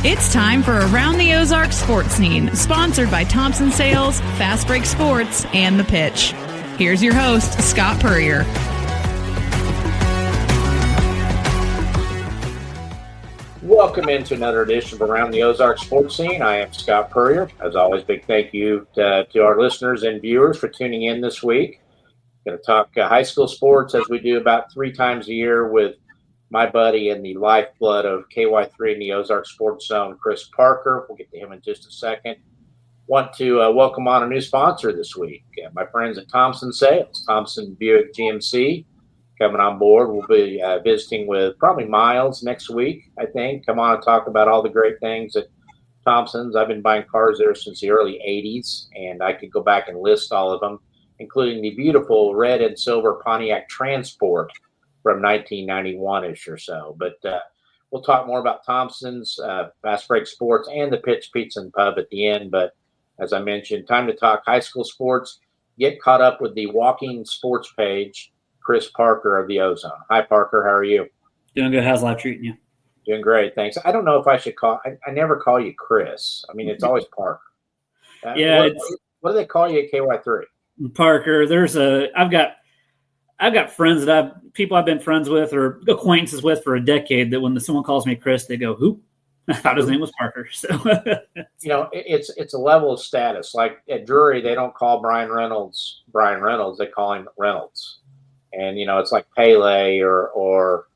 It's time for Around the Ozarks Sports Scene, sponsored by Thompson Sales, Fast Break Sports, and The Pitch. Here's your host, Scott Puryear. Welcome into another edition of Around the Ozarks Sports Scene. I am Scott Puryear. As always, big thank you to our listeners and viewers for tuning in this week. Going to talk high school sports as we do about 3 times a year with my buddy and the lifeblood of KY3 in the Ozark Sports Zone, Chris Parker. We'll get to him in just a second. Want to welcome on a new sponsor this week, my friends at Thompson Sales, Thompson Buick GMC. Coming on board. We'll be visiting with probably Miles next week, I think. Come on and talk about all the great things at Thompson's. I've been buying cars there since the early 80s, and I could go back and list all of them, including the beautiful red and silver Pontiac Transport from 1991-ish or so. But we'll talk more about Thompson's, Fast Break Sports, and the Pitch Pizza and Pub at the end. But as I mentioned, time to talk high school sports. Get caught up with the Walking Sports page, Chris Parker of the Ozone. Hi, Parker. How are you? Doing good. How's life treating you? Doing great. Thanks. I don't know if I should I never call you Chris. I mean, it's always Parker. Yeah. What do they call you at KY3? Parker. I've got friends people I've been friends with or acquaintances with for a decade that when someone calls me Chris, they go, who? I thought his name was Parker. So, it's a level of status. Like at Drury, they don't call Brian Reynolds. They call him Reynolds. And, it's like Pele or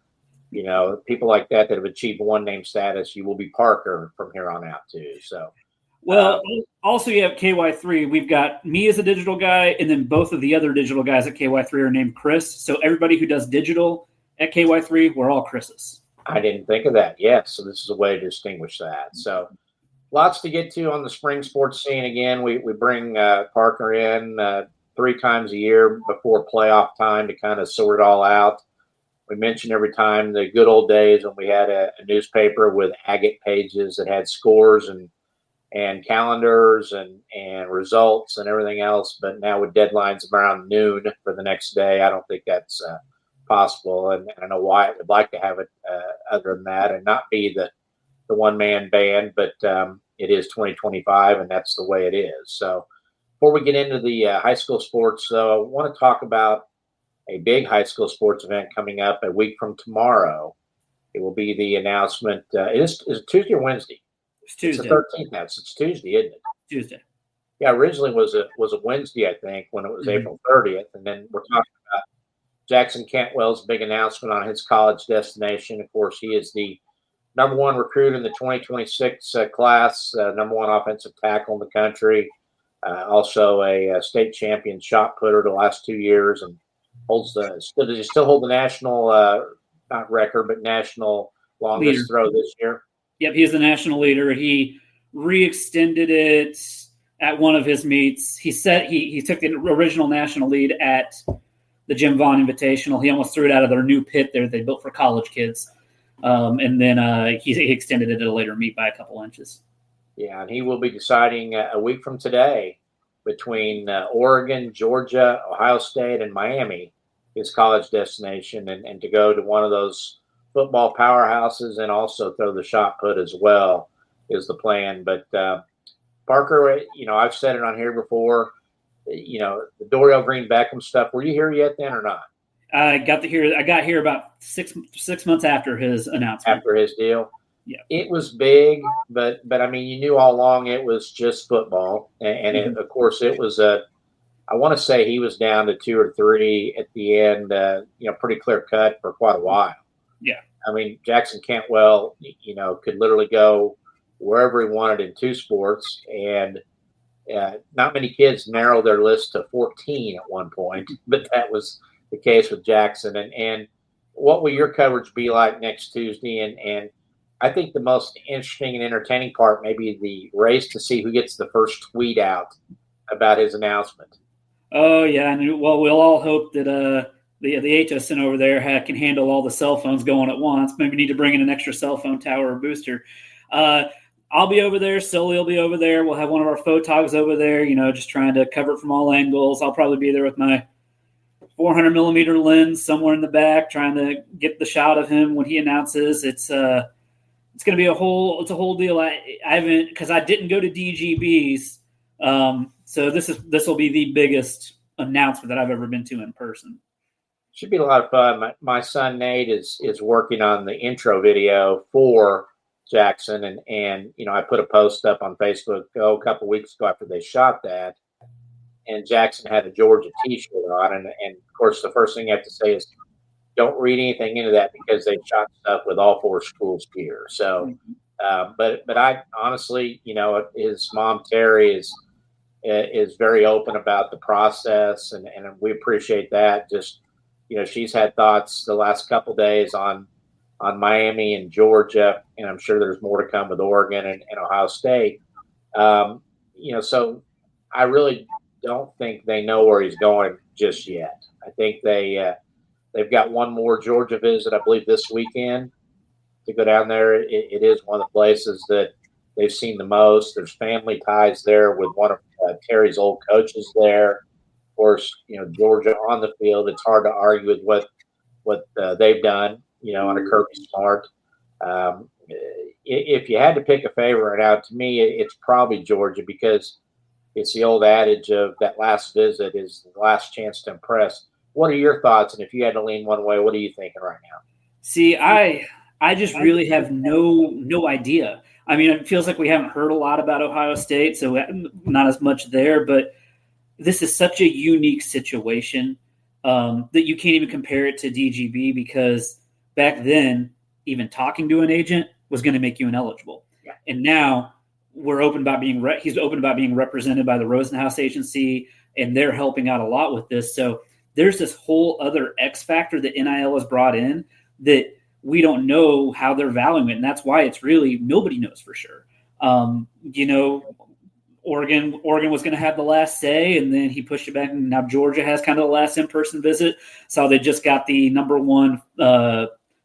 people like that have achieved one name status. You will be Parker from here on out, too. So, well, also you have KY3. We've got me as a digital guy, and then both of the other digital guys at KY3 are named Chris. So everybody who does digital at KY3, we're all Chris's. I didn't think of that. Yes. So this is a way to distinguish that. So lots to get to on the spring sports scene. Again, we bring Parker in 3 times a year before playoff time to kind of sort it all out. We mention every time the good old days when we had a newspaper with agate pages that had scores and calendars and results and everything else. But now with deadlines around noon for the next day, I don't think that's possible. And I know Wyatt would like to have it other than that and not be the one-man band, but it is 2025 and that's the way it is. So before we get into the high school sports, I want to talk about a big high school sports event coming up a week from tomorrow. It will be the announcement. Is it Tuesday or Wednesday? It's Tuesday. It's the 13th now. So it's Tuesday, isn't it? Tuesday. Yeah, originally was a Wednesday, I think, when it was April 30th. And then we're talking about Jackson Cantwell's big announcement on his college destination. Of course, he is the number 1 recruit in the 2026 class, number 1 offensive tackle in the country. Also a state champion shot putter the last 2 years, and does he still hold the national not record but national longest leader. Throw this year? Yep, he's the national leader. He re-extended it at one of his meets. He said he took the original national lead at the Jim Vaughn Invitational. He almost threw it out of their new pit there they built for college kids, and then he extended it at a later meet by a couple inches. Yeah, and he will be deciding a week from today between Oregon, Georgia, Ohio State, and Miami, his college destination, and to go to one of those football powerhouses and also throw the shot put as well is the plan. But Parker, I've said it on here before, the Dorial Green Beckham stuff. Were you here yet then or not? I got here about six months after his announcement. After his deal? Yeah, it was big, but I mean, you knew all along it was just football, and of course, it was I want to say he was down to 2 or 3 at the end, pretty clear cut for quite a while. Yeah, I mean, Jackson Cantwell, could literally go wherever he wanted in 2 sports, and not many kids narrowed their list to 14 at one point, but that was the case with Jackson. And what will your coverage be like next Tuesday? And I think the most interesting and entertaining part may be the race to see who gets the first tweet out about his announcement. Oh, yeah. And well, we'll all hope that the HSN over there can handle all the cell phones going at once. Maybe need to bring in an extra cell phone tower or booster. I'll be over there. Sully will be over there. We'll have one of our photogs over there, just trying to cover it from all angles. I'll probably be there with my 400 millimeter lens somewhere in the back, trying to get the shot of him when he announces. It's it's going to be a whole deal. I haven't, because I didn't go to DGB's. So this will be the biggest announcement that I've ever been to in person. Should be a lot of fun. My son Nate is working on the intro video for Jackson, and I put a post up on Facebook a couple of weeks ago after they shot that, and Jackson had a Georgia T-shirt on, and of course the first thing you have to say is don't read anything into that because they shot stuff with all four schools here. So, but I honestly, his mom Terry is very open about the process, and we appreciate that. Just she's had thoughts the last couple of days on Miami and Georgia, and I'm sure there's more to come with Oregon and Ohio State. So I really don't think they know where he's going just yet. I think they've got one more Georgia visit, I believe, this weekend to go down there. It is one of the places that they've seen the most. There's family ties there with one of Terry's old coaches there. Of course, Georgia on the field. It's hard to argue with what they've done, under Kirby Smart. If you had to pick a favorite out, to me, it's probably Georgia, because it's the old adage of that last visit is the last chance to impress. What are your thoughts? And if you had to lean one way, what are you thinking right now? See, I just really have no idea. I mean, it feels like we haven't heard a lot about Ohio State, so not as much there. But this is such a unique situation that you can't even compare it to DGB, because back then, even talking to an agent was going to make you ineligible. Yeah. And now we're open about he's open about being represented by the Rosenhaus agency, and they're helping out a lot with this. So there's this whole other X factor that NIL has brought in that we don't know how they're valuing it. And that's why it's really, nobody knows for sure. Oregon was going to have the last say, and then he pushed it back. And now Georgia has kind of the last in-person visit. So they just got the number one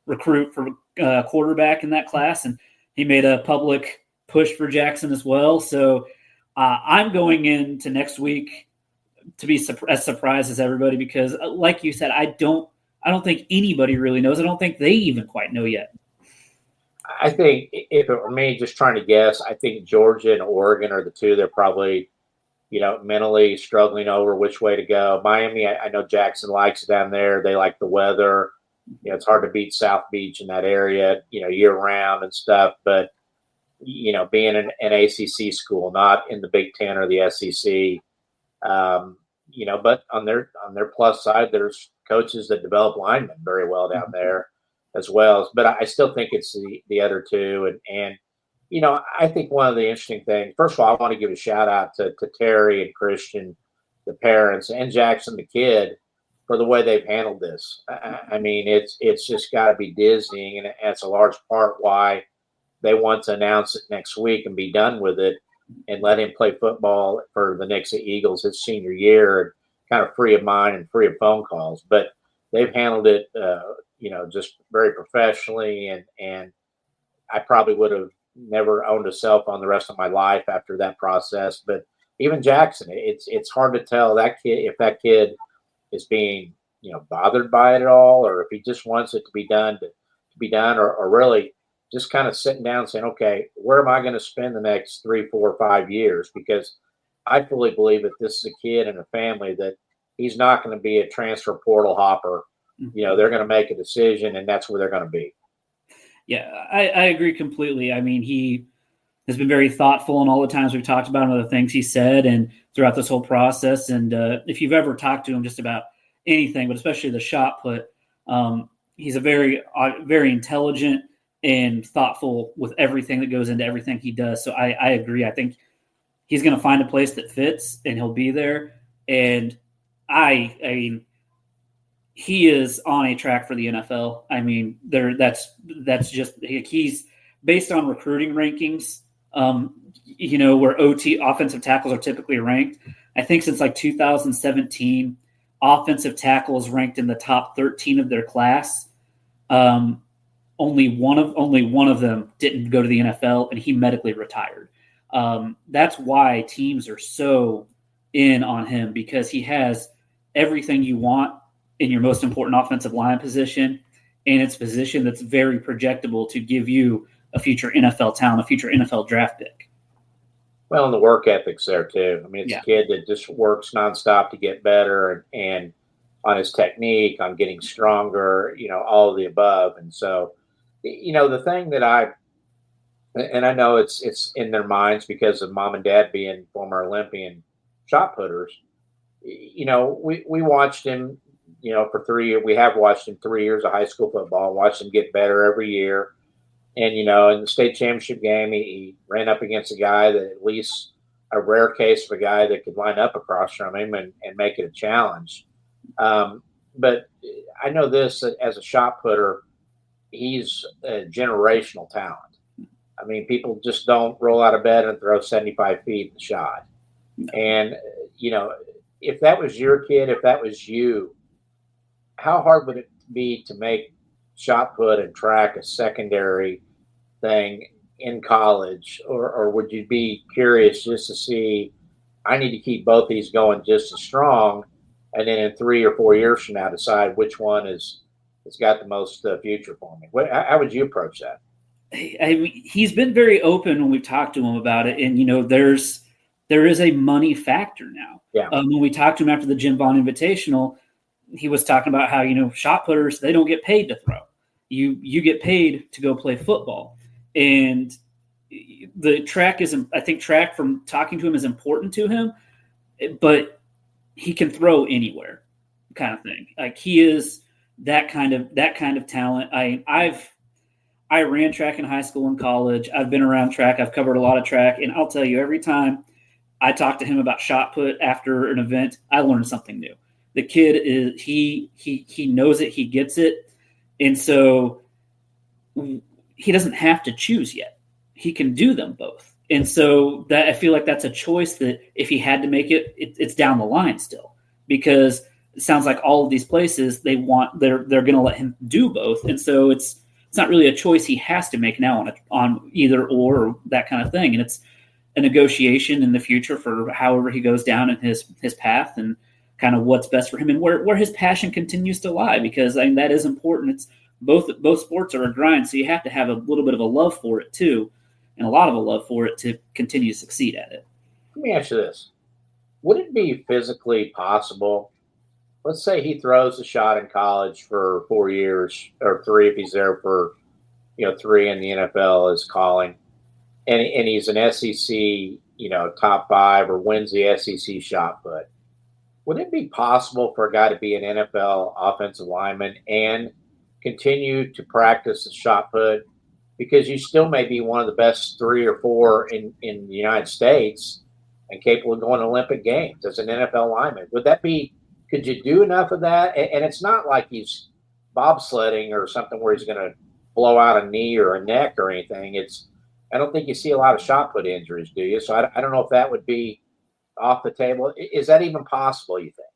recruit for quarterback in that class, and he made a public push for Jackson as well. So I'm going into next week to be as surprised as everybody, because like you said, I don't think anybody really knows. I don't think they even quite know yet. I think if it were me just trying to guess, I think Georgia and Oregon are the two they're probably, mentally struggling over which way to go. Miami, I know Jackson likes it down there. They like the weather. It's hard to beat South Beach in that area, year round and stuff. But, being an ACC school, not in the Big Ten or the SEC, but on their plus side, there's coaches that develop linemen very well down there as well. But I still think it's the other two. And I think one of the interesting things, first of all, I want to give a shout out to Terry and Christian, the parents, and Jackson, the kid, for the way they've handled this. I mean, it's just got to be dizzying, and that's a large part why they want to announce it next week and be done with it, and let him play football for the Nixon Eagles his senior year, and kind of free of mind and free of phone calls. But they've handled it, just very professionally. And I probably would have never owned a cell phone the rest of my life after that process. But even Jackson, it's hard to tell if that kid is being, bothered by it at all, or if he just wants it to be done, or really just kind of sitting down and saying, okay, where am I going to spend the next 3, 4, 5 years? Because I fully believe that this is a kid and a family that he's not going to be a transfer portal hopper. They're going to make a decision, and that's where they're going to be. Yeah, I agree completely. I mean, he has been very thoughtful in all the times we've talked about him, and the things he said, and throughout this whole process. And if you've ever talked to him just about anything, but especially the shot put, he's a very, very intelligent and thoughtful with everything that goes into everything he does. So I agree. I think he's going to find a place that fits, and he'll be there. And I mean, he is on a track for the NFL. I mean, that's just, he's based on recruiting rankings, where OT offensive tackles are typically ranked. I think since like 2017, offensive tackles ranked in the top 13 of their class. Only one of them didn't go to the NFL, and he medically retired. That's why teams are so in on him, because he has everything you want in your most important offensive line position, and it's a position that's very projectable to give you a future NFL talent, a future NFL draft pick. Well, and the work ethic's there too. I mean, it's Yeah. a kid that just works nonstop to get better and on his technique, on getting stronger, all of the above. And so, the thing that and I know it's in their minds because of mom and dad being former Olympian shot putters. We watched him, for 3 years. We have watched him 3 years of high school football, watched him get better every year. And, in the state championship game, he ran up against a guy that at least a rare case of a guy that could line up across from him and make it a challenge. But I know this, that as a shot putter, he's a generational talent. I mean, people just don't roll out of bed and throw 75 feet in the shot. And, if that was your kid, if that was you, how hard would it be to make shot put and track a secondary thing in college? Or would you be curious just to see, I need to keep both these going just as strong, and then in 3 or 4 years from now decide which one has got the most future for me? How would you approach that? I mean, he's been very open when we've talked to him about it, and there is a money factor now. Yeah. When we talked to him after the Jim Vaughn Invitational, he was talking about how shot putters, they don't get paid to throw. You get paid to go play football, and the track is. I think track, from talking to him, is important to him, but he can throw anywhere, kind of thing. Like, he is that kind of talent. I ran track in high school and college. I've been around track. I've covered a lot of track. And I'll tell you, every time I talk to him about shot put after an event, I learn something new. The kid is, he knows it. He gets it. And so he doesn't have to choose yet. He can do them both. And so that, I feel like that's a choice that if he had to make it, it's down the line still, because it sounds like all of these places, they're going to let him do both. And so it's not really a choice he has to make now on either or that kind of thing. And it's a negotiation in the future for however he goes down in his path and kind of what's best for him and where his passion continues to lie, because I mean, that is important. It's both sports are a grind. So you have to have a little bit of a love for it too, and a lot of a love for it to continue to succeed at it. Let me ask you this. Would it be physically possible? Let's say he throws a shot in college for 4 years, or 3 if he's there for 3 and the NFL is calling, and he's an SEC top 5 or wins the SEC shot put. Would it be possible for a guy to be an NFL offensive lineman and continue to practice the shot put, because you still may be one of the best 3 or 4 in the United States and capable of going to Olympic Games as an NFL lineman? Could you do enough of that? And it's not like he's bobsledding or something where he's going to blow out a knee or a neck or anything. I don't think you see a lot of shot put injuries, do you? So I don't know if that would be off the table. Is that even possible, you think?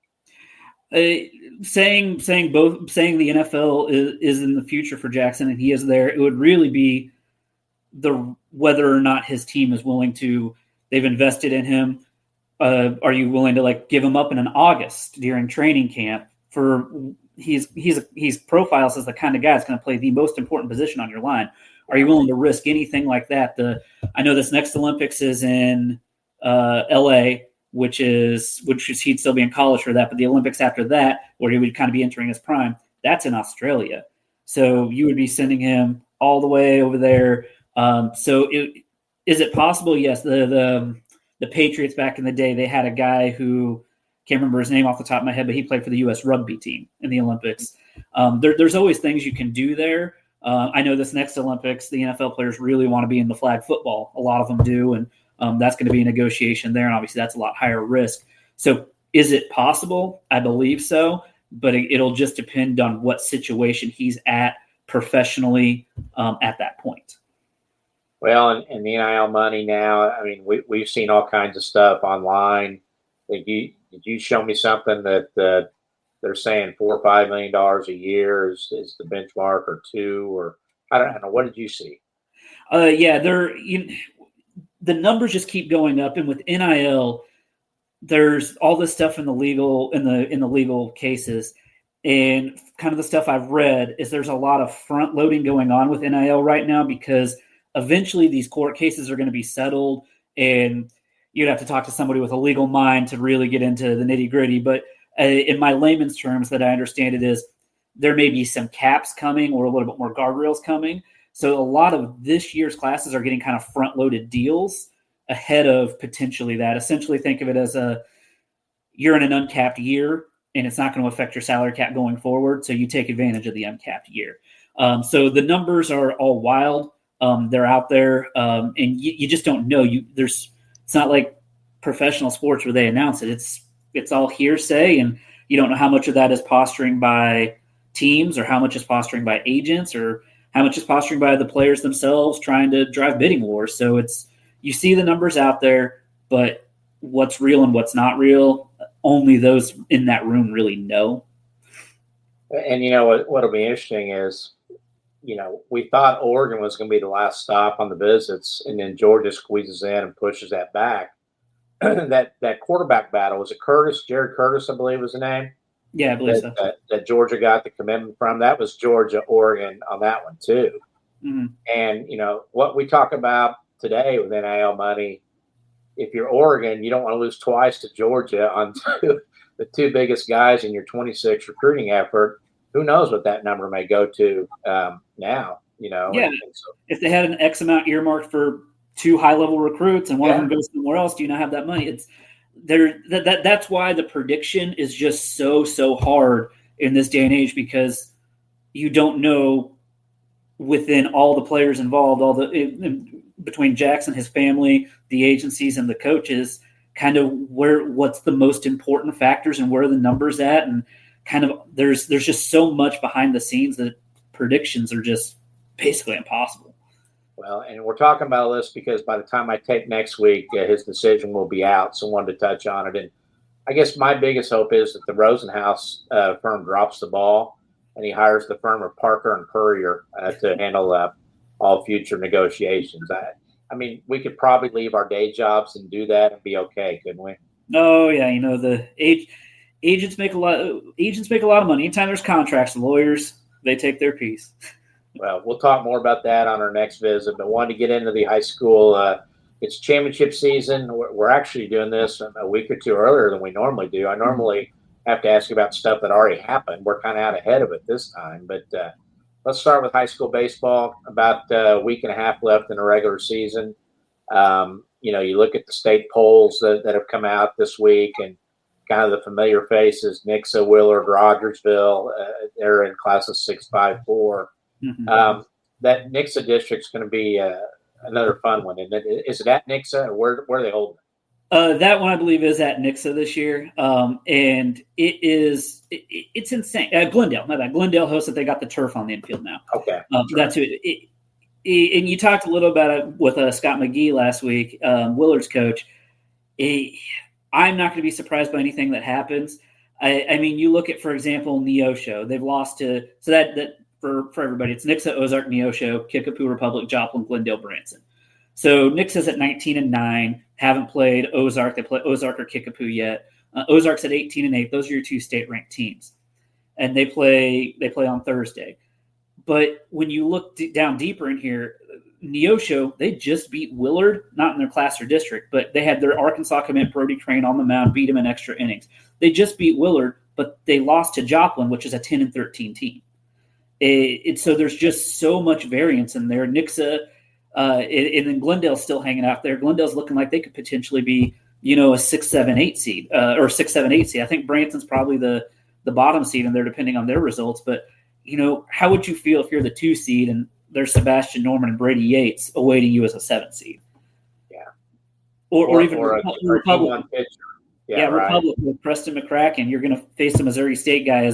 Saying the NFL is in the future for Jackson and he is there, it would really be whether or not his team is willing to. They've invested in him. Are you willing to give him up in an August during training camp? He's profiles as the kind of guy that's going to play the most important position on your line. Are you willing to risk anything like that? I know this next Olympics is in LA, which is he'd still be in college for that, but the Olympics after that, where he would kind of be entering his prime, that's in Australia. So you would be sending him all the way over there. Is it possible? Yes. The Patriots back in the day, they had a guy who can't remember his name off the top of my head, but he played for the U.S. rugby team in the Olympics. There's always things you can do there. I know this next Olympics, the NFL players really want to be in the flag football. A lot of them do, and that's going to be a negotiation there, and obviously that's a lot higher risk. So is it possible? I believe so, but it'll just depend on what situation he's at professionally at that point. Well, and the NIL money now, I mean, we've seen all kinds of stuff online. Did you show me something that they're saying $4 or $5 million a year is the benchmark, or 2, or I don't know. What did you see? The numbers just keep going up, and with NIL, there's all this stuff in the legal cases, and kind of the stuff I've read is there's a lot of front loading going on with NIL right now because eventually these court cases are going to be settled, and you'd have to talk to somebody with a legal mind to really get into the nitty gritty. But in my layman's terms that I understand it is, there may be some caps coming or a little bit more guardrails coming. So a lot of this year's classes are getting kind of front-loaded deals ahead of potentially that. Essentially think of it as you're in an uncapped year, and it's not going to affect your salary cap going forward, so you take advantage of the uncapped year. So the numbers are all wild. They're out there, and you just don't know. It's not like professional sports where they announce it. It's all hearsay, and you don't know how much of that is posturing by teams, or how much is posturing by agents, or how much is posturing by the players themselves trying to drive bidding wars. So you see the numbers out there, but what's real and what's not real, only those in that room really know. And what'll be interesting is, we thought Oregon was going to be the last stop on the visits, and then Georgia squeezes in and pushes that back. that quarterback battle, was it Jared Curtis, I believe was the name? Yeah, I believe so. That Georgia got the commitment from. That was Georgia, Oregon on that one too. Mm-hmm. And what we talk about today with NIL money, if you're Oregon, you don't want to lose twice to Georgia on the two biggest guys in your 26 recruiting effort. Who knows what that number may go to now? Yeah. If they had an X amount earmarked for two high-level recruits and one of them goes somewhere else, do you not have that money? That's why the prediction is just so hard in this day and age, because you don't know within all the players involved, between Jackson, his family, the agencies, and the coaches, kind of what's the most important factors and where are the numbers at, and kind of there's just so much behind the scenes that predictions are just basically impossible. Well, and we're talking about this because by the time I take next week, his decision will be out. So I wanted to touch on it. And I guess my biggest hope is that the Rosenhaus firm drops the ball and he hires the firm of Parker and Puryear to handle all future negotiations. I mean, we could probably leave our day jobs and do that and be okay, couldn't we? Oh yeah, the agents make a lot of money. Anytime there's contracts, the lawyers, they take their piece. Well, we'll talk more about that on our next visit, but wanted to get into the high school. It's championship season. We're actually doing this a week or two earlier than we normally do. I normally have to ask you about stuff that already happened. We're kind of out ahead of it this time, but let's start with high school baseball. About a week and a half left in the regular season. You look at the state polls that have come out this week, and kind of the familiar faces: Nixa, Willard, Rogersville. They're in classes 6-5-4. Mm-hmm. That Nixa district's going to be another fun one. And is it at Nixa, or where are they holding it? That one I believe is at Nixa this year, and it's insane. Glendale, my bad. Glendale hosts it. They got the turf on the infield now. Okay, that's it. And you talked a little about it with Scott McGee last week, Willard's coach. I'm not going to be surprised by anything that happens. I mean, you look at, for example, Neosho. They've lost to for everybody. It's Nixa, Ozark, Neosho, Kickapoo, Republic, Joplin, Glendale, Branson. So Nixa's at 19-9. Haven't played Ozark. They play Ozark or Kickapoo yet. Ozark's at 18-8. Those are your two state-ranked teams, and they play on Thursday. But when you look down deeper in here, Neosho, they just beat Willard, not in their class or district, but they had their Arkansas commit Brody Crane on the mound, beat him in extra innings. They just beat Willard, but they lost to Joplin, which is a 10-13 team. So there's just so much variance in there. Nixa, and then Glendale's still hanging out there. Glendale's looking like they could potentially be, a 6-7-8 seed or 6-7-8 seed. I think Branson's probably the bottom seed in there, depending on their results. But how would you feel if you're the 2 seed and there's Sebastian Norman and Brady Yates awaiting you as a 7 seed? Yeah, or even Republic. Republic with Preston McCracken. You're going to face the Missouri State guy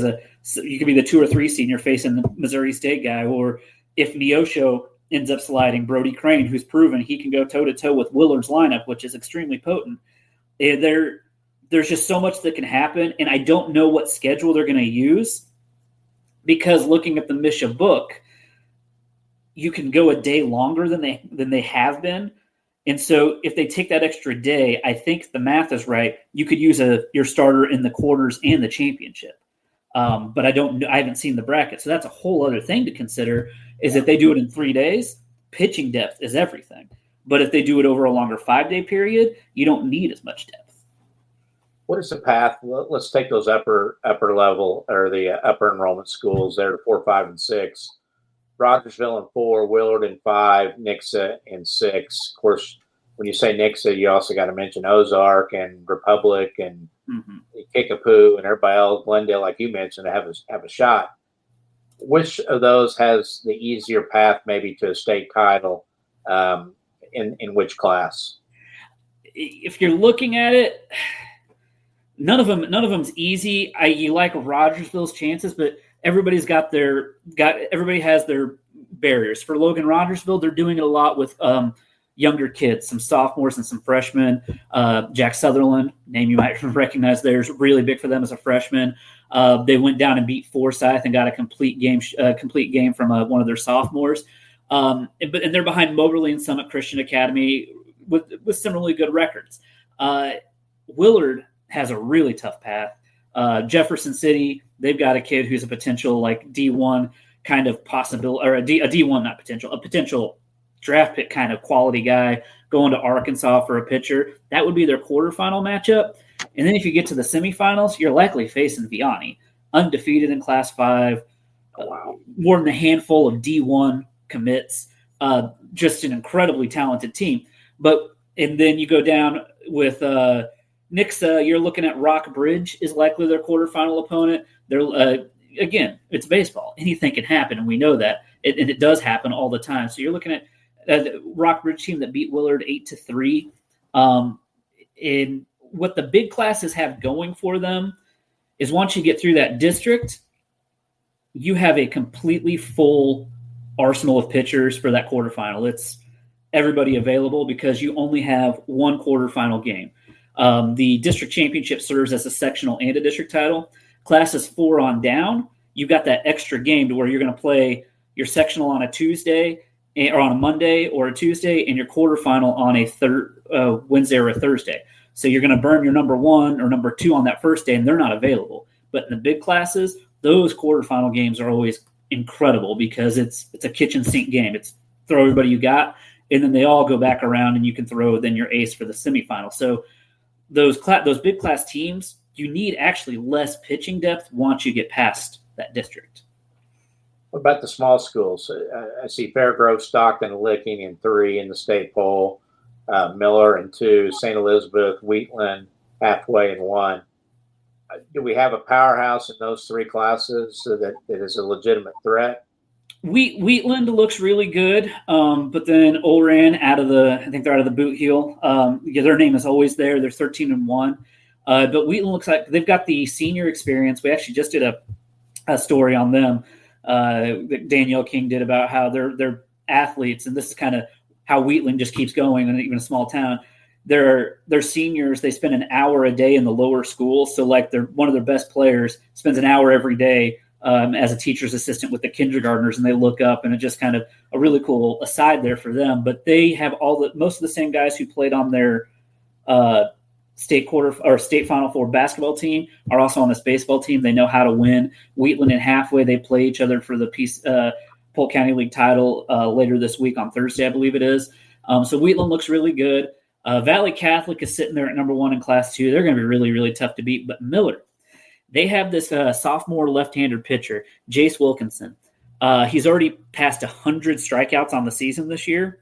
you could be the 2 or 3 seed and you're facing the Missouri State guy. Or if Neosho ends up sliding, Brody Crane, who's proven he can go toe-to-toe with Willard's lineup, which is extremely potent. There's just so much that can happen, and I don't know what schedule they're going to use, because looking at the Misha book, you can go a day longer than they have been. And so if they take that extra day, I think the math is right. You could use your starter in the quarters and the championship. But I haven't seen the bracket. So that's a whole other thing to consider, is that they do it in 3 days, pitching depth is everything. But if they do it over a longer 5-day period, you don't need as much depth. What is the path? Let's take those upper level or the upper enrollment schools there, 4, 5, and 6. Rogersville in 4, Willard in 5, Nixa in 6. Of course, when you say Nixa, you also got to mention Ozark and Republic and Kickapoo and everybody else, Glendale, like you mentioned, have a shot. Which of those has the easier path maybe to a state title in which class? If you're looking at it, none of them's easy. You like Rogersville's chances, but everybody has their barriers. For Logan Rogersville, they're doing it a lot with younger kids, some sophomores and some freshmen. Jack Sutherland, name you might recognize, there's really big for them as a freshman. They went down and beat Forsyth and got a complete game from one of their sophomores. And they're behind Moberly and Summit Christian Academy with similarly good records. Willard has a really tough path. Jefferson City, they've got a kid who's a potential like D1 kind of possibility, or a D1, not potential, a potential draft pick kind of quality guy going to Arkansas for a pitcher. That would be their quarterfinal matchup. And then if you get to the semifinals, you're likely facing Vianney, undefeated in Class 5, more than a handful of D1 commits, just an incredibly talented team. And then you go down with Nixa, you're looking at Rock Bridge is likely their quarterfinal opponent. They're again, it's baseball. Anything can happen, and we know that. And it does happen all the time. So you're looking at the Rock Bridge team that beat Willard 8-3. And what the big classes have going for them is once you get through that district, you have a completely full arsenal of pitchers for that quarterfinal. It's everybody available because you only have one quarterfinal game. The district championship serves as a sectional and a district title. Classes 4 on down, you've got that extra game to where you're going to play your sectional on a Tuesday or on a Monday or a Tuesday, and your quarterfinal on a Wednesday or a Thursday. So you're going to burn your number 1 or number 2 on that first day, and they're not available. But in the big classes, those quarterfinal games are always incredible because it's a kitchen sink game. It's throw everybody you got, and then they all go back around, and you can throw then your ace for the semifinal. So those big class teams, you need actually less pitching depth once you get past that district. What about the small schools? I see Fairgrove, Stockton, and Licking in 3 in the state poll, Miller in 2, St. Elizabeth, Wheatland, halfway in 1. Do we have a powerhouse in those 3 classes so that it is a legitimate threat? Wheatland looks really good, but then Olran I think they're out of the boot heel. Their name is always there. They're 13-1. But Wheatland looks like they've got the senior experience. We actually just did a story on them that Danielle King did about how they're athletes, and this is kind of how Wheatland just keeps going, and even a small town. They're seniors. They spend an hour a day in the lower school. So like one of their best players spends an hour every day as a teacher's assistant with the kindergartners, and they look up, and it's just kind of a really cool aside there for them. But they have most of the same guys who played on their state Final Four basketball team are also on this baseball team. They know how to win. Wheatland and Halfway, they play each other for the Polk County League title later this week on Thursday, I believe it is. So Wheatland looks really good. Valley Catholic is sitting there at number 1 in Class 2. They're going to be really, really tough to beat. But Miller, they have this sophomore left-handed pitcher, Jace Wilkinson. He's already passed 100 strikeouts on the season this year.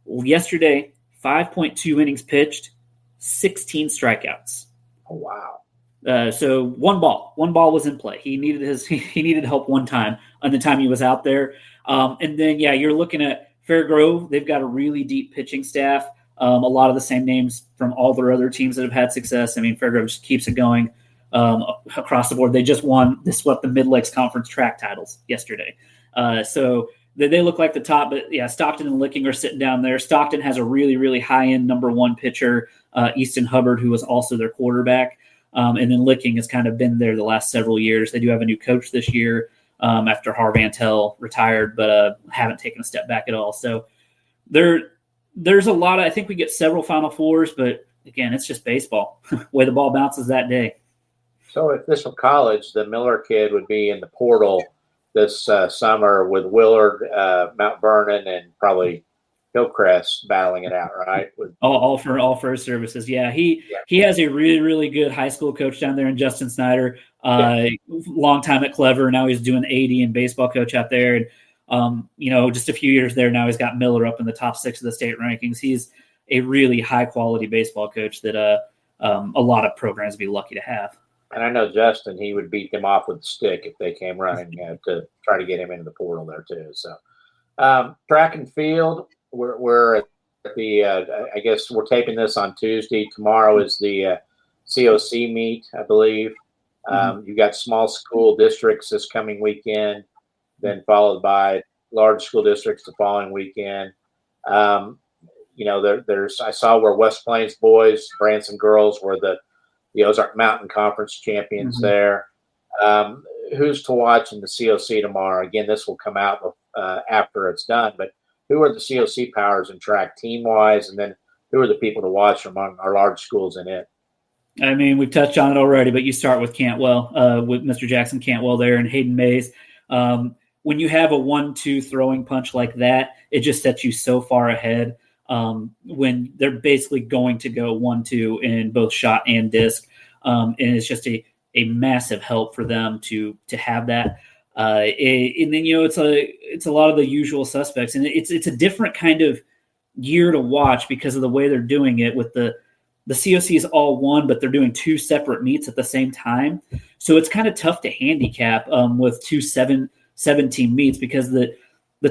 Yesterday, 5.2 innings pitched, 16 strikeouts. Oh, wow. So one ball was in play. He needed help one time on the time he was out there. And then, you're looking at Fairgrove. They've got a really deep pitching staff. A lot of the same names from all their other teams that have had success. I mean, Fairgrove just keeps it going across the board. They just swept the Mid-Lakes Conference track titles yesterday. So they look like the top, but Stockton and Licking are sitting down there. Stockton has a really, really high-end number 1 pitcher, Easton Hubbard, who was also their quarterback. And then Licking has kind of been there the last several years. They do have a new coach this year after Harvantel retired, but haven't taken a step back at all. So there's a lot of, I think we get several Final Fours, but again, it's just baseball, way the ball bounces that day. So if this were college, the Miller kid would be in the portal this summer with Willard, Mount Vernon, and probably Hillcrest battling it out, right? All for his services. Yeah, he has a really, really good high school coach down there in Justin Snyder. Long time at Clever. Now he's doing AD and baseball coach out there. And just a few years there now, he's got Miller up in the top 6 of the state rankings. He's a really high quality baseball coach that a lot of programs would be lucky to have. And I know Justin, he would beat them off with a stick if they came running to try to get him into the portal there too. So track and field, we're at the I guess we're taping this on Tuesday. Tomorrow is the COC meet, I believe. You got small school districts this coming weekend, then followed by large school districts the following weekend. There's I saw where West Plains boys, Branson girls were the Ozark Mountain Conference champions there. Who's to watch in the COC tomorrow? Again, this will come out after it's done, but who are the COC powers in track team-wise, and then who are the people to watch among our large schools in it? I mean, we've touched on it already, but you start with Cantwell, with Mr. Jackson Cantwell there and Hayden Mays. When you have a 1-2 throwing punch like that, it just sets you so far ahead when they're basically going to go 1-2 in both shot and disc. And it's just a massive help for them to have that. And then, it's a lot of the usual suspects, and it's a different kind of year to watch because of the way they're doing it with the COC is all one, but they're doing 2 separate meets at the same time. So it's kind of tough to handicap with 2 7-team meets because the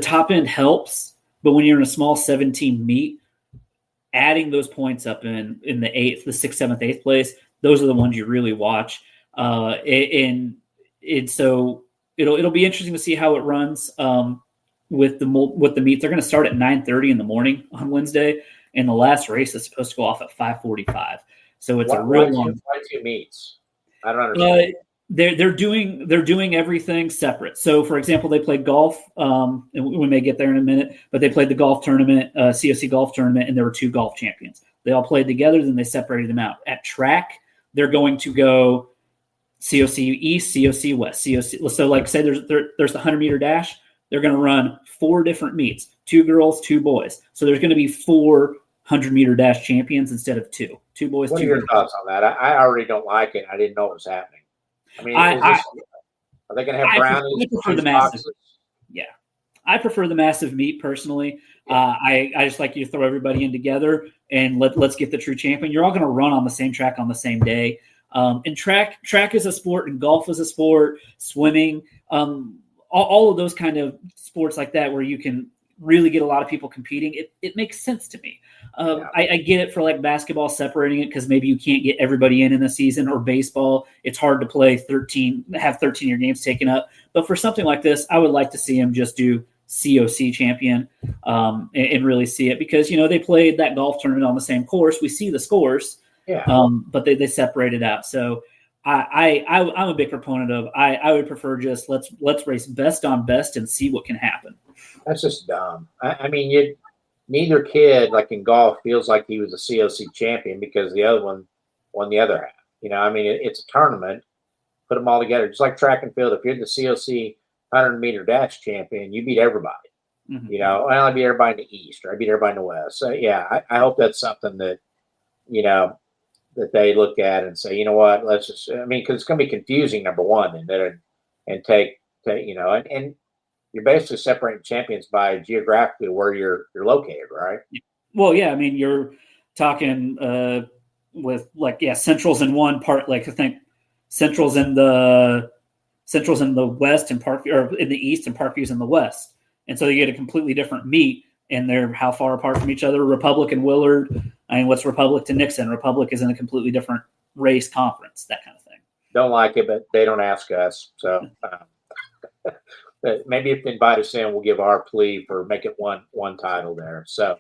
top end helps, but when you're in a small 7-team meet, adding those points up in the 8th, the 6th, 7th, 8th place, those are the ones you really watch. And so it'll be interesting to see how it runs with the meets. They're going to start at 9:30 in the morning on Wednesday, and the last race is supposed to go off at 5:45. So it's a real long. Why 2 meets? I don't understand. They're doing everything separate. So, for example, they played golf, and we may get there in a minute, but they played the golf tournament, COC golf tournament, and there were 2 golf champions. They all played together, then they separated them out. At track, they're going to go COC East, COC West, COC. So, like, say there's the 100-meter dash, they're going to run 4 different meets, 2 girls, 2 boys. So there's going to be 4 100-meter dash champions instead of 2 boys. What are your thoughts on that? I already don't like it. I didn't know it was happening. I mean, are they going to have brownies? I prefer the massive. Yeah, I prefer the massive meet personally. Yeah. I just like you to throw everybody in together and let's get the true champion. You're all going to run on the same track on the same day. And track is a sport, and golf is a sport, swimming, all of those kind of sports like that where you can really get a lot of people competing. It makes sense to me. I get it for like basketball separating it because maybe you can't get everybody in the season, or baseball. It's hard to play 13-year games taken up. But for something like this, I would like to see him just do COC champion and really see it because, they played that golf tournament on the same course. We see the scores, but they separate it out. So I'm a big proponent of I would prefer just let's race best on best and see what can happen. That's just dumb. I mean, neither kid, like in golf, feels like he was a COC champion because the other one won the other half. It's a tournament. Put them all together. Just like track and field, if you're the COC 100-meter dash champion, you beat everybody. Mm-hmm. Well, I beat everybody in the East, or I beat everybody in the West. So, I hope that's something that, that they look at and say, you know what, let's just, because it's going to be confusing, number one, and take and you're basically separating champions by geographically where you're located, right? Well, yeah, you're talking with Central's in one part, like I think Central's in the West and Parkview, or in the East, and Parkview's in the West, and so you get a completely different meet, and they're how far apart from each other. Republic and Willard. What's Republic to Nixon? Republic is in a completely different race conference, that kind of thing. Don't like it, but they don't ask us. So maybe if they invite us in, we'll give our plea for make it one title there. So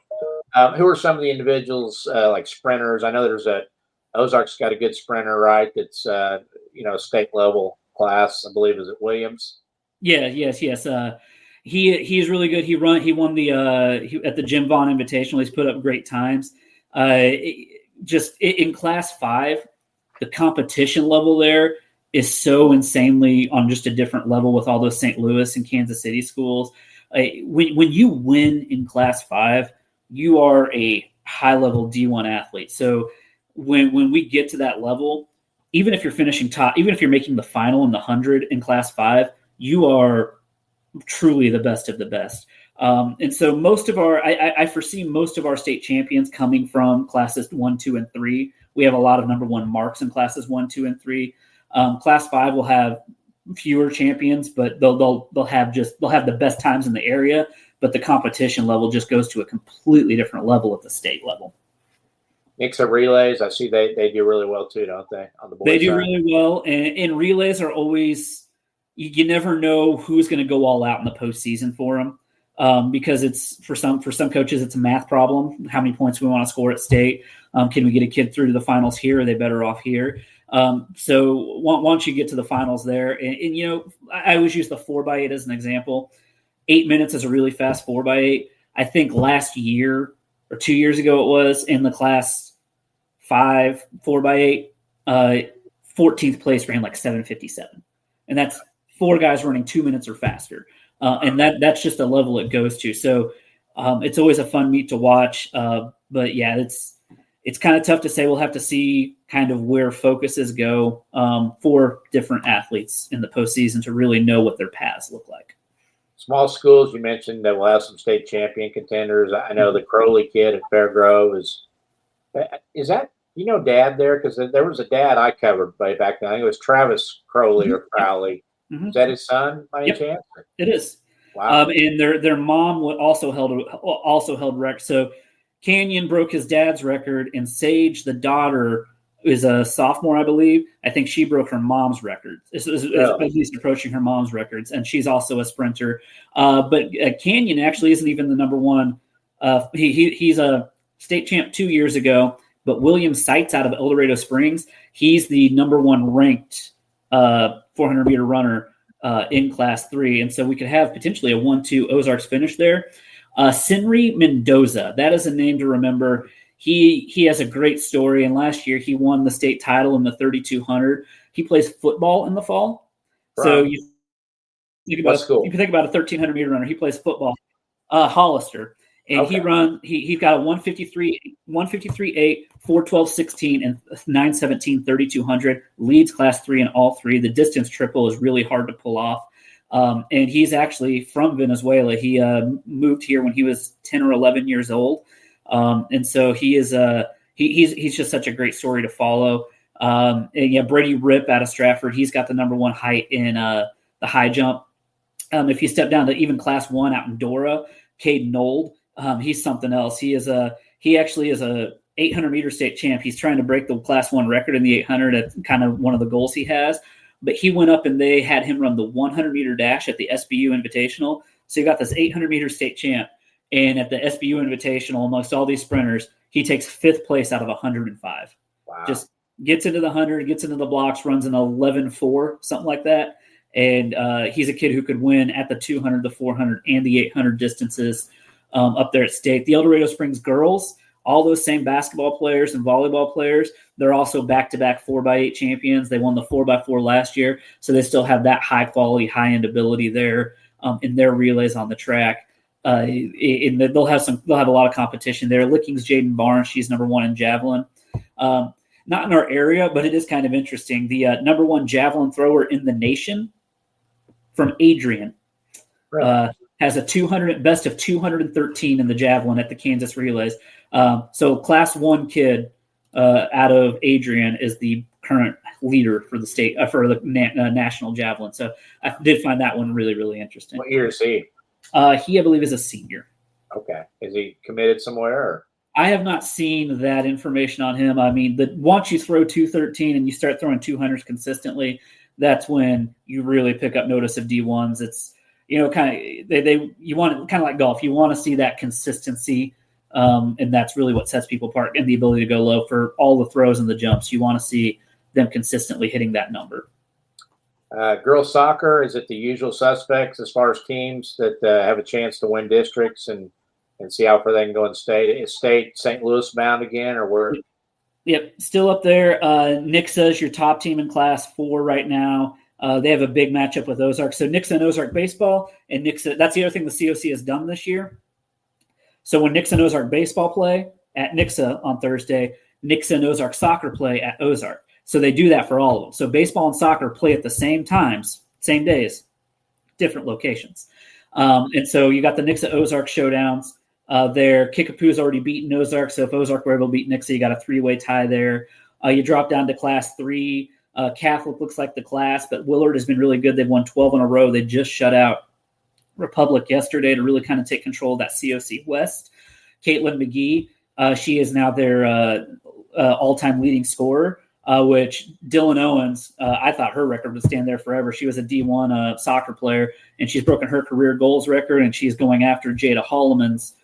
who are some of the individuals like sprinters? I know there's Ozarks got a good sprinter, right? That's state level class, I believe. Is it Williams? Yeah, yes. He's really good. He won the at the Jim Vaughn Invitational. He's put up great times. Just in Class 5, the competition level there is so insanely on just a different level with all those St. Louis and Kansas City schools. When you win in Class 5, you are a high-level D1 athlete. So when we get to that level, even if you're finishing top, even if you're making the final in the 100 in Class 5, you are truly the best of the best. And so I foresee most of our state champions coming from classes 1, 2, and 3. We have a lot of number 1 marks in classes 1, 2, and 3. Class 5 will have fewer champions, but they'll have the best times in the area. But the competition level just goes to a completely different level at the state level. Mix of relays, I see they do really well too, don't they? On the boys' They do side? really well, and relays are always you never know who's going to go all out in the postseason for them, because it's for some coaches it's a math problem. How many points we want to score at state? Can we get a kid through to the finals here? Are they better off here? So once you get to the finals there, and I always use the 4x8 as an example. 8 minutes is a really fast 4x8. I think last year or 2 years ago it was in the Class 5 4x8, 14th place ran like 7:57, and that's 4 guys running 2 minutes or faster, and that's just the level it goes to. So it's always a fun meet to watch, but yeah, it's kind of tough to say. We'll have to see kind of where focuses go for different athletes in the postseason to really know what their paths look like. Small schools, you mentioned that we'll have some state champion contenders. I know the Crowley kid at Fairgrove is that, dad there? Because there was a dad I covered way back then. I think it was Travis Crowley or Crowley. Mm-hmm. Is that his son by any chance? It is. Wow. And their mom also held record. So Canyon broke his dad's record, and Sage, the daughter, is a sophomore, I believe. I think she broke her mom's record, at least approaching her mom's records, and she's also a sprinter. But Canyon actually isn't even the number 1. He's a state champ 2 years ago, but William Seitz out of El Dorado Springs, he's the number 1 ranked 400-meter runner in Class 3. And so we could have potentially a 1-2 Ozarks finish there. Sinri Mendoza, that is a name to remember. He has a great story, and last year he won the state title in the 3200. He plays football in the fall. Right. So you think about a 1300-meter runner. He plays football. Hollister. And okay. He's got a 153.8, 4:12.16, and 9:17 3200. Leads Class 3 in all 3. The distance triple is really hard to pull off. And he's actually from Venezuela. He moved here when he was 10 or 11 years old. And so he is he's just such a great story to follow. And yeah, Brady Rip out of Stratford, he's got the number 1 height in the high jump. If you step down to even Class 1 out in Dora, Cade Nold, he's something else. He actually is a 800-meter state champ. He's trying to break the Class 1 record in the 800. That's kind of one of the goals he has. But he went up and they had him run the 100-meter dash at the SBU Invitational. So you got this 800-meter state champ. And at the SBU Invitational, amongst all these sprinters, he takes 5th place out of 105. Wow. Just gets into the 100, gets into the blocks, runs an 11.4, something like that. And he's a kid who could win at the 200, the 400, and the 800 distances up there at state. The El Dorado Springs girls, all those same basketball players and volleyball players, they're also back-to-back 4x8 champions. They won the 4x4 last year, so they still have that high-quality, high-end ability there in their relays on the track. They'll have a lot of competition there. Licking's Jaden Barnes, she's number 1 in javelin. Not in our area, but it is kind of interesting. The number 1 javelin thrower in the nation from Adrian has a best of 213 in the javelin at the Kansas relays. So Class 1 kid out of Adrian is the current leader for the state for the national javelin. So I did find that one really, really interesting. What year is he? He, I believe, is a senior. Okay. Is he committed somewhere? Or? I have not seen that information on him. I mean, once you throw 213 and you start throwing 200s consistently, that's when you really pick up notice of D1s. It's, kind of you want kind of like golf. You want to see that consistency, and that's really what sets people apart, and the ability to go low for all the throws and the jumps. You want to see them consistently hitting that number. Girls soccer, is it the usual suspects as far as teams that have a chance to win districts and see how far they can go in state? Is state St. Louis bound again, or where? Yep, still up there. Nixa is your top team in Class 4 right now. They have a big matchup with Ozarks. So Nixa and Ozark baseball, and Nixa. That's the other thing the COC has done this year. So when Nixa and Ozark baseball play at Nixa on Thursday, Nixa and Ozark soccer play at Ozark. So they do that for all of them. So baseball and soccer play at the same times, same days, different locations. And so you got the Nixa Ozark showdowns there. Kickapoo's already beaten Ozark. So if Ozark were able to beat Nixa, you got a 3-way tie there. You drop down to Class 3. Catholic looks like the class, but Willard has been really good. They've won 12 in a row. They just shut out Republic yesterday to really kind of take control of that COC West. Caitlin McGee, she is now their all-time leading scorer, which Dylan Owens, I thought her record would stand there forever. She was a D1 soccer player, and she's broken her career goals record, and she's going after Jada Holloman's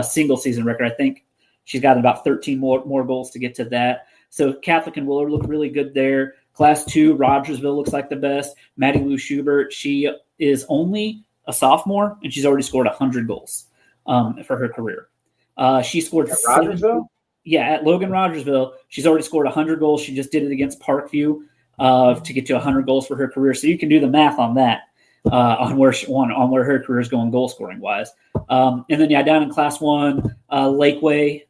single-season record. I think she's got about 13 more goals to get to that. So Catholic and Willard look really good there. Class 2, Rogersville looks like the best. Maddie Lou Schubert, she is only a sophomore, and she's already scored 100 goals for her career. She scored at Rogersville? At Logan Rogersville. She's already scored 100 goals. She just did it against Parkview to get to 100 goals for her career. So you can do the math on that, on where her career is going goal scoring wise. And then down in Class 1, Lakeway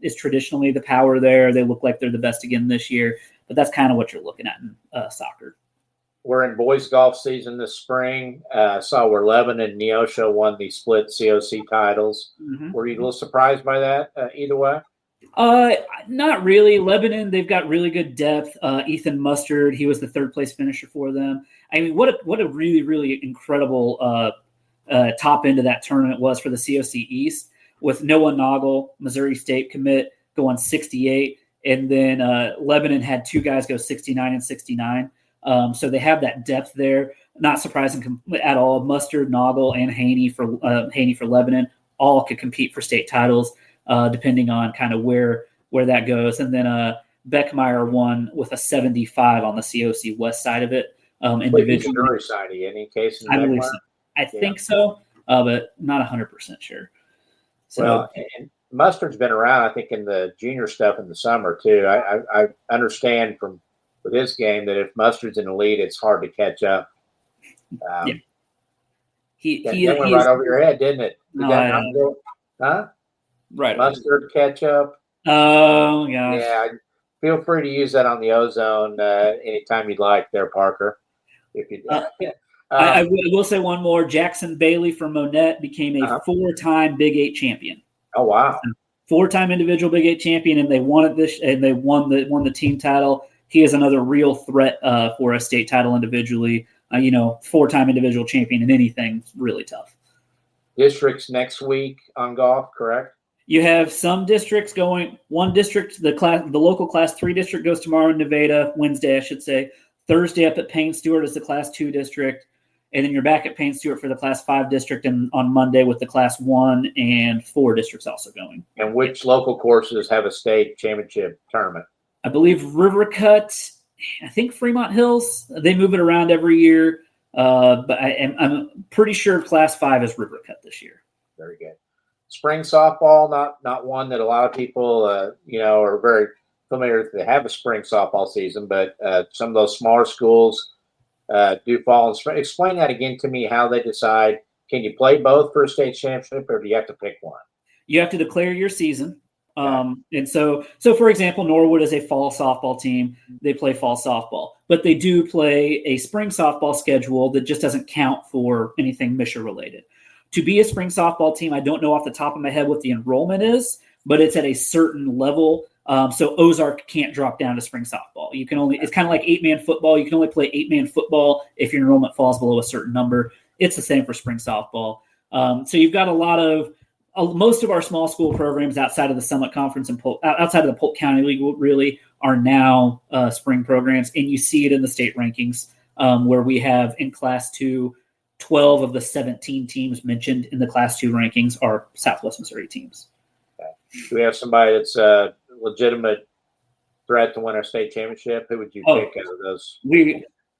is traditionally the power there. They look like they're the best again this year. But that's kind of what you're looking at in soccer. We're in boys golf season this spring. Saw where Lebanon and Neosho won the split COC titles. Mm-hmm. Were you a little surprised by that either way? Not really. Lebanon, they've got really good depth. Ethan Mustard, he was the third place finisher for them. I mean, what a really, really incredible top end of that tournament was for the COC East, with Noah Noggle, Missouri State commit, going 68. And then Lebanon had 2 guys go 69 and 69. So they have that depth there. Not surprising at all. Mustard, Noggle, and Haney for Lebanon all could compete for state titles, depending on kind of where that goes. And then Beckmeyer won with a 75 on the COC West side of it. Individually. Missouri side, any case in I believe so. I think so, but not 100% sure. So, well, and Mustard's been around, I think, in the junior stuff in the summer too. I understand with his game that if Mustard's in the lead, it's hard to catch up. He went right over your head, didn't it? Huh? Right. Mustard catch up. Oh, gosh. Yeah. Feel free to use that on the Ozone anytime you'd like there, Parker. If you I will say one more. Jackson Bailey from Monette became a 4-time Big 8 champion. Oh, wow. 4-time individual Big 8 champion, and they won it and they won the team title. He is another real threat for a state title individually. 4-time individual champion in anything really tough. Districts next week on golf, correct? You have some districts going. One district, the local Class 3 district goes tomorrow in Nevada, Wednesday, I should say. Thursday up at Payne Stewart is the Class 2 district. And then you're back at Payne Stewart for the Class 5 district, and on Monday with the Class 1 and 4 districts also going. And which local courses have a state championship tournament? I believe Rivercut, I think Fremont Hills. They move it around every year, but I'm pretty sure Class 5 is Rivercut this year. Very good. Spring softball, not one that a lot of people, are very familiar with. They have a spring softball season, but some of those smaller schools do fall in spring. Explain that again to me, how they decide. Can you play both for a state championship, or do you have to pick one? You have to declare your season. And so for example, Norwood is a fall softball team. They play fall softball, but they do play a spring softball schedule that just doesn't count for anything Misha related. To be a spring softball team, I don't know off the top of my head what the enrollment is, but it's at a certain level. So Ozark can't drop down to spring softball. It's kind of like 8-man football. You can only play 8-man football if your enrollment falls below a certain number. It's the same for spring softball. So you've got a lot of, most of our small school programs outside of the Summit Conference and outside of the Polk County League really are now spring programs. And you see it in the state rankings where we have in Class 2, 12 of the 17 teams mentioned in the Class 2 rankings are Southwest Missouri teams. Okay. Do we have somebody that's a legitimate threat to win our state championship? Who would you pick out of those?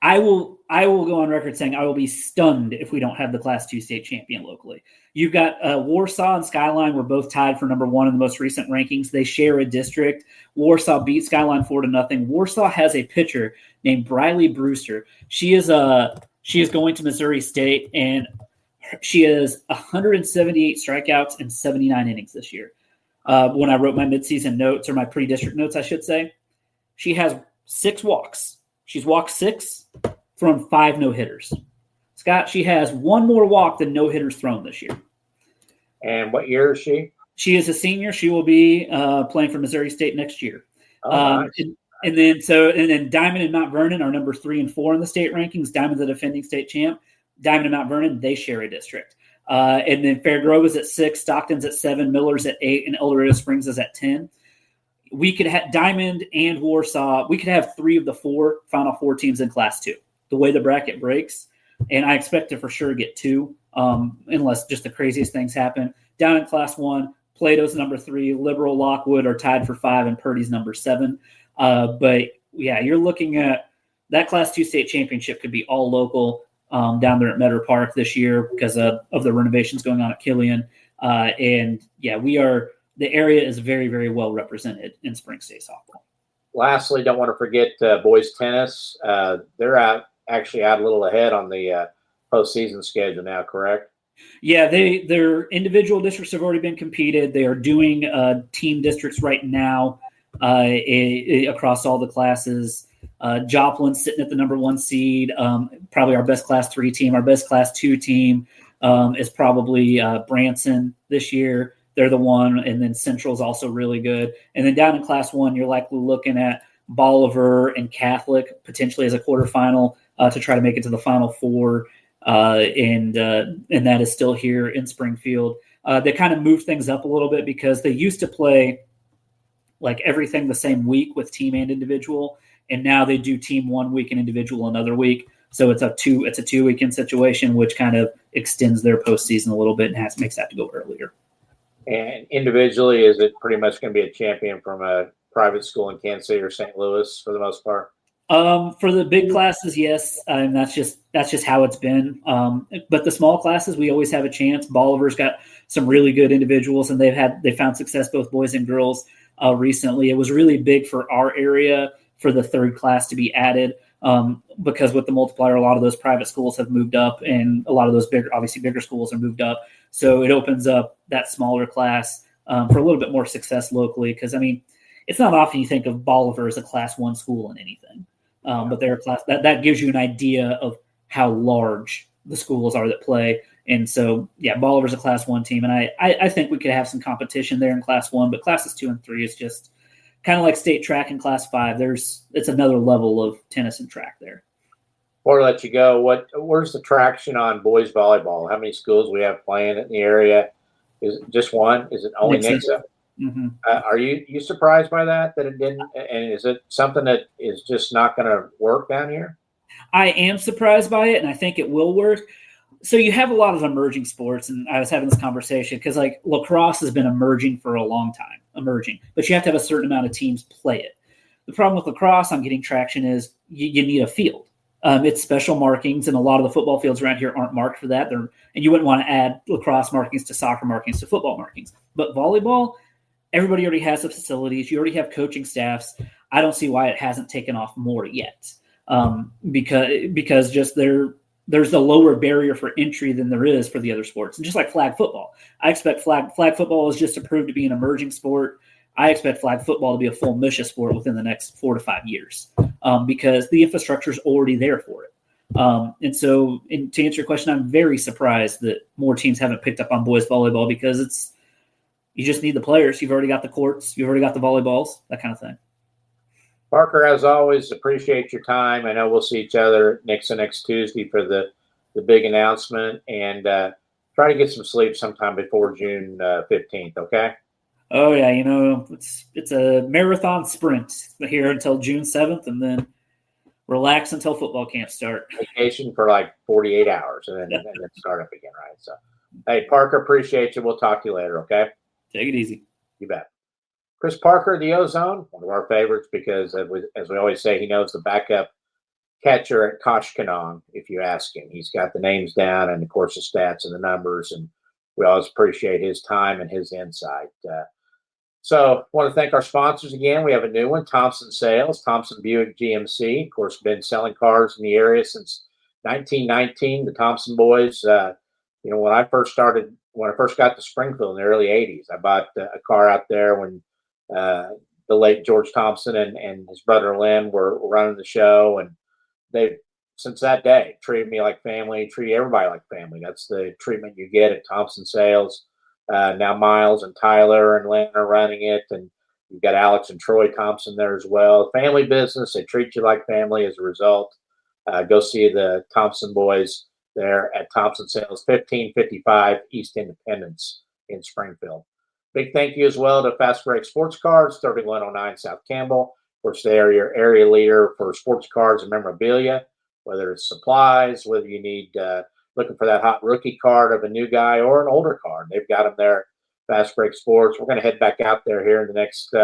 I will go on record saying I will be stunned if we don't have the Class 2 state champion locally. You've got Warsaw and Skyline were both tied for number 1 in the most recent rankings. They share a district. Warsaw beat Skyline 4-0. Warsaw has a pitcher named Briley Brewster. She is going to Missouri State, and She has 178 strikeouts and 79 innings this year. When I wrote my midseason notes, or my pre-district notes, I should say, she has 6 walks. She's walked 6 from 5 no-hitters. Scott, she has 1 more walk than no-hitters thrown this year. And what year is she? She is a senior. She will be playing for Missouri State next year. Nice. And then Diamond and Mount Vernon are number 3 and 4 in the state rankings. Diamond's the defending state champ. Diamond and Mount Vernon, they share a district. And then Fair Grove is at 6, Stockton's at 7, Miller's at 8, and El Dorado Springs is at 10. We could have Diamond and Warsaw. We could have 3 of the 4 Final Four teams in Class 2. The way the bracket breaks, and I expect to for sure get 2, unless just the craziest things happen. Down in Class 1, Plato's number 3, Liberal, Lockwood are tied for 5, and Purdy's number 7. But yeah, you're looking at that Class 2 state championship could be all local down there at Meadow Park this year because of the renovations going on at Killian. And yeah, the area is very, very well represented in Spring State softball. Lastly, don't want to forget boys tennis. They're actually out a little ahead on the postseason schedule now, correct? Yeah, their individual districts have already been competed. They are doing team districts right now across all the classes. Joplin's sitting at the number 1 seed, probably our best Class 3 team. Our best Class 2 team is probably Branson this year. They're the one, and then Central's also really good. And then down in Class 1, you're likely looking at Bolivar and Catholic potentially as a quarterfinal to try to make it to the Final Four. And that is still here in Springfield. They kind of moved things up a little bit because they used to play like everything the same week with team and individual, and now they do team 1 week and individual another week. So it's a 2 weekend situation, which kind of extends their postseason a little bit and makes that to go earlier. And individually, is it pretty much going to be a champion from a private school in Kansas City or St. Louis for the most part? For the big classes, yes, and that's just how it's been. But the small classes, we always have a chance. Bolivar's got some really good individuals, and they found success both boys and girls recently. It was really big for our area for the 3rd class to be added because with the multiplier, a lot of those private schools have moved up, and a lot of those bigger schools are moved up. So it opens up that smaller class for a little bit more success locally. Because I mean, it's not often you think of Bolivar as a Class 1 school in anything. But they're a class that gives you an idea of how large the schools are that play. And so, yeah, Bolivar's a Class 1 team. And I think we could have some competition there in Class 1, but Classes 2 and 3 is just kind of like state track in Class 5. It's another level of tennis and track there. Before I let you go, where's the traction on boys volleyball? How many schools we have playing in the area? Is it just one? Is it only Nixa? Mm-hmm. Are you surprised by that it didn't? And is it something that is just not going to work down here? I am surprised by it, and I think it will work. So you have a lot of emerging sports, and I was having this conversation because like lacrosse has been emerging for a long time, but you have to have a certain amount of teams play it. The problem with lacrosse, I'm getting traction, is you need a field. It's special markings, and a lot of the football fields around here aren't marked for that. And you wouldn't want to add lacrosse markings to soccer markings to football markings. But volleyball, everybody already has the facilities. You already have coaching staffs. I don't see why it hasn't taken off more yet. Because just there's a lower barrier for entry than there is for the other sports. And just like flag football, I expect flag football is just approved to be an emerging sport. I expect flag football to be a full MSHA sport within the next 4 to 5 years because the infrastructure is already there for it. And to answer your question, I'm very surprised that more teams haven't picked up on boys volleyball because you just need the players. You've already got the courts. You've already got the volleyballs, that kind of thing. Parker, as always, appreciate your time. I know we'll see each other next Tuesday for the big announcement, and try to get some sleep sometime before June 15th, okay? Oh, yeah, it's a marathon sprint here until June 7th, and then relax until football camp start. Vacation for like 48 hours, and then start up again, right? So, hey, Parker, appreciate you. We'll talk to you later, okay? Take it easy. You bet. Chris Parker, the Ozone, one of our favorites because, as we always say, he knows the backup catcher at Koshkonong, if you ask him. He's got the names down and, of course, the stats and the numbers, and we always appreciate his time and his insight. So I want to thank our sponsors again. We have a new one, Thompson Sales, Thompson Buick GMC. Of course, been selling cars in the area since 1919. The Thompson boys when I first got to Springfield in the early 80s, I bought a car out there when the late George Thompson and his brother Lynn were running the show. And they, since that day, treated me like family, treat everybody like family. That's the treatment you get at Thompson Sales. Now Miles and Tyler and Lynn are running it, and you've got Alex and Troy Thompson there as well. Family business. They treat you like family as a result. Go see the Thompson boys there at Thompson Sales, 1555 East Independence in Springfield. Big thank you as well to Fast Break Sports Cards, 3109 South Campbell. Of course, they are your area leader for sports cards and memorabilia, whether it's supplies, whether you need looking for that hot rookie card of a new guy or an older card. They've got them there, Fast Break Sports. We're going to head back out there here in the next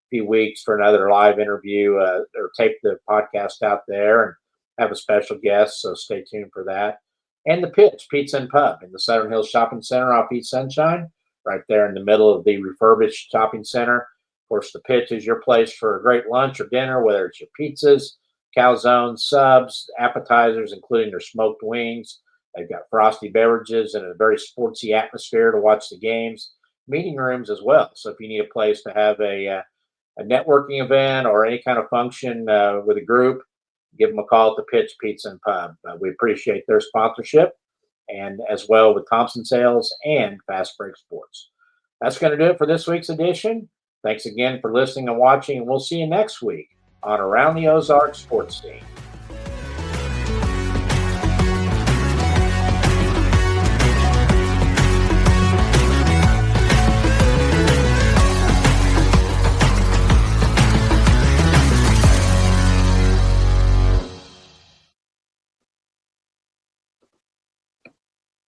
few weeks for another live interview or tape the podcast out there and have a special guest, so stay tuned for that. And the Pitch Pizza and Pub in the Southern Hills Shopping Center off East Sunshine, right there in the middle of the refurbished shopping center. Of course, the Pitch is your place for a great lunch or dinner, whether it's your pizzas, calzones, subs, appetizers, including their smoked wings. They've got frosty beverages and a very sportsy atmosphere to watch the games, meeting rooms as well. So if you need a place to have a networking event or any kind of function with a group, give them a call at the Pitch Pizza and Pub. We appreciate their sponsorship, and as well with Thompson Sales and Fast Break Sports. That's going to do it for this week's edition. Thanks again for listening and watching, and we'll see you next week on Around the Ozarks Sports Scene.